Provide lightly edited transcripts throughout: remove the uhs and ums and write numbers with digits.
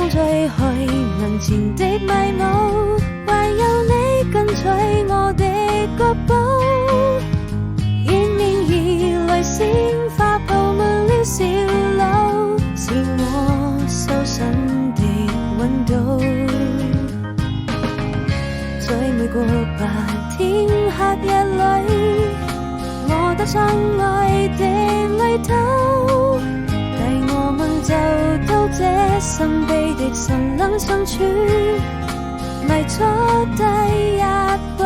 風吹去門前的迷霧，唯有你跟隨我的腳步，迎面而來鮮花佈滿了小路，是我修身的溫度。在每個白天黑夜裏，我踏上愛的旅途，帶我們走到這神秘的森林深處，邁出第一步。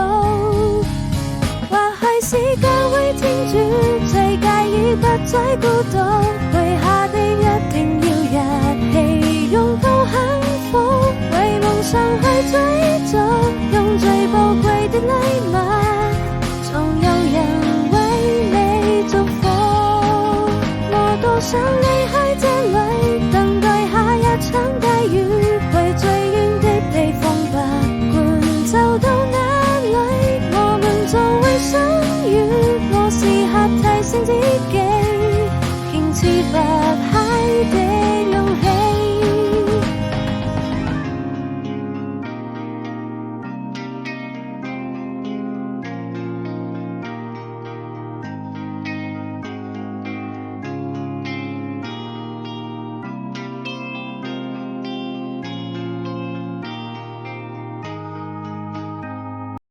或許是教會天主最介意不再孤獨，許下的一定要一起擁抱幸福，為夢想去追逐，用最寶貴的禮物，總有人為你祝福。我多想